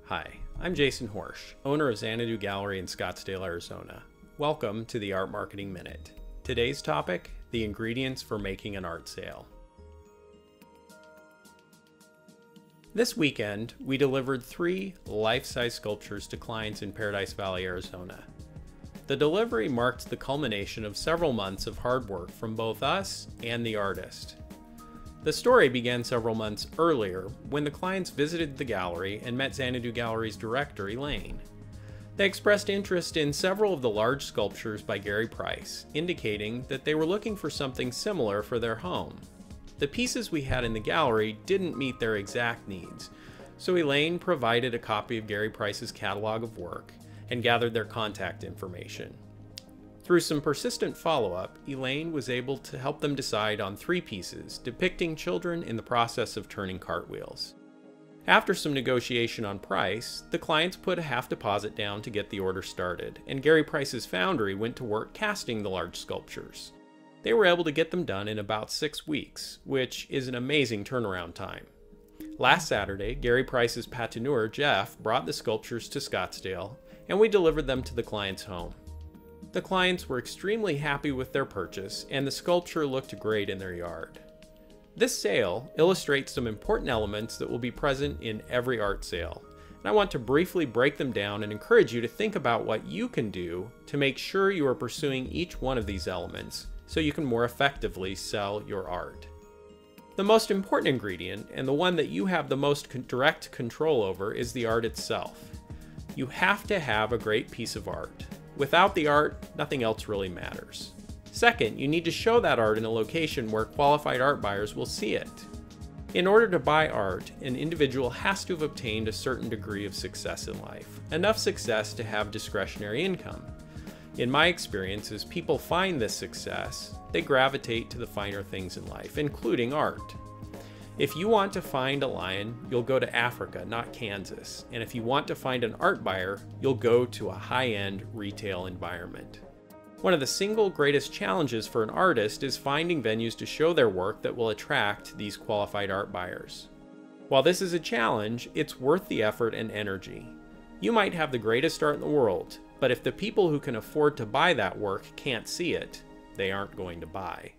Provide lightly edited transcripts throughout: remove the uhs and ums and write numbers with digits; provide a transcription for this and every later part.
Hi, I'm Jason Horejs, owner of Xanadu Gallery in Scottsdale, Arizona. Welcome to the Art Marketing Minute. Today's topic, the ingredients for making an art sale. This weekend, we delivered 3 life-size sculptures to clients in Paradise Valley, Arizona. The delivery marked the culmination of several months of hard work from both us and the artist. The story began several months earlier when the clients visited the gallery and met Xanadu Gallery's director, Elaine. They expressed interest in several of the large sculptures by Gary Price, indicating that they were looking for something similar for their home. The pieces we had in the gallery didn't meet their exact needs, so Elaine provided a copy of Gary Price's catalog of work and gathered their contact information. Through some persistent follow-up, Elaine was able to help them decide on 3 pieces depicting children in the process of turning cartwheels. After some negotiation on price, the clients put a half deposit down to get the order started, and Gary Price's foundry went to work casting the large sculptures. They were able to get them done in about 6 weeks, which is an amazing turnaround time. Last Saturday, Gary Price's patineur, Jeff, brought the sculptures to Scottsdale, and we delivered them to the client's home. The clients were extremely happy with their purchase, and the sculpture looked great in their yard. This sale illustrates some important elements that will be present in every art sale, and I want to briefly break them down and encourage you to think about what you can do to make sure you are pursuing each one of these elements so you can more effectively sell your art. The most important ingredient, and the one that you have the most direct control over, is the art itself. You have to have a great piece of art. Without the art, nothing else really matters. Second, you need to show that art in a location where qualified art buyers will see it. In order to buy art, an individual has to have obtained a certain degree of success in life, enough success to have discretionary income. In my experience, as people find this success, they gravitate to the finer things in life, including art. If you want to find a lion, you'll go to Africa, not Kansas. And if you want to find an art buyer, you'll go to a high-end retail environment. One of the single greatest challenges for an artist is finding venues to show their work that will attract these qualified art buyers. While this is a challenge, it's worth the effort and energy. You might have the greatest art in the world, but if the people who can afford to buy that work can't see it, they aren't going to buy.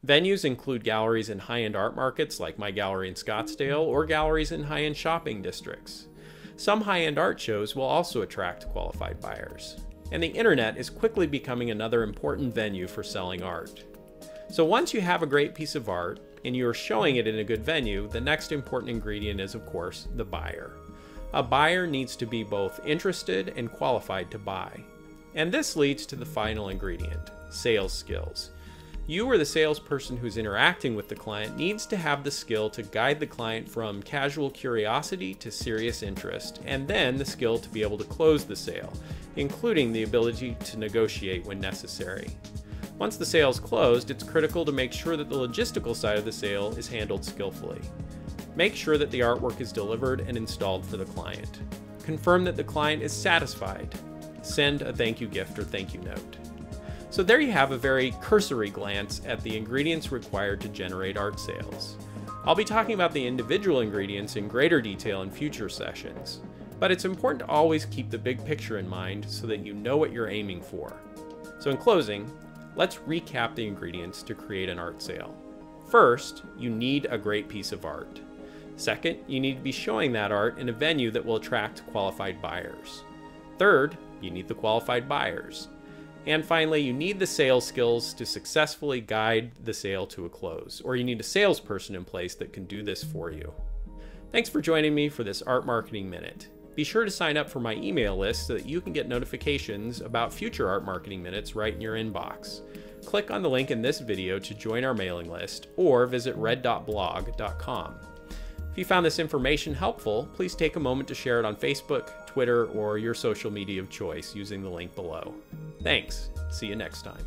Venues include galleries in high-end art markets like my gallery in Scottsdale, or galleries in high-end shopping districts. Some high-end art shows will also attract qualified buyers. And the internet is quickly becoming another important venue for selling art. So once you have a great piece of art and you are showing it in a good venue, the next important ingredient is, of course, the buyer. A buyer needs to be both interested and qualified to buy. And this leads to the final ingredient, sales skills. You or the salesperson who's interacting with the client needs to have the skill to guide the client from casual curiosity to serious interest, and then the skill to be able to close the sale, including the ability to negotiate when necessary. Once the sale is closed, it's critical to make sure that the logistical side of the sale is handled skillfully. Make sure that the artwork is delivered and installed for the client. Confirm that the client is satisfied. Send a thank you gift or thank you note. So there you have a very cursory glance at the ingredients required to generate art sales. I'll be talking about the individual ingredients in greater detail in future sessions, but it's important to always keep the big picture in mind so that you know what you're aiming for. So in closing, let's recap the ingredients to create an art sale. First, you need a great piece of art. Second, you need to be showing that art in a venue that will attract qualified buyers. Third, you need the qualified buyers. And finally, you need the sales skills to successfully guide the sale to a close, or you need a salesperson in place that can do this for you. Thanks for joining me for this Art Marketing Minute. Be sure to sign up for my email list so that you can get notifications about future Art Marketing Minutes right in your inbox. Click on the link in this video to join our mailing list, or visit red.blog.com. If you found this information helpful, please take a moment to share it on Facebook, Twitter, or your social media of choice using the link below. Thanks. See you next time.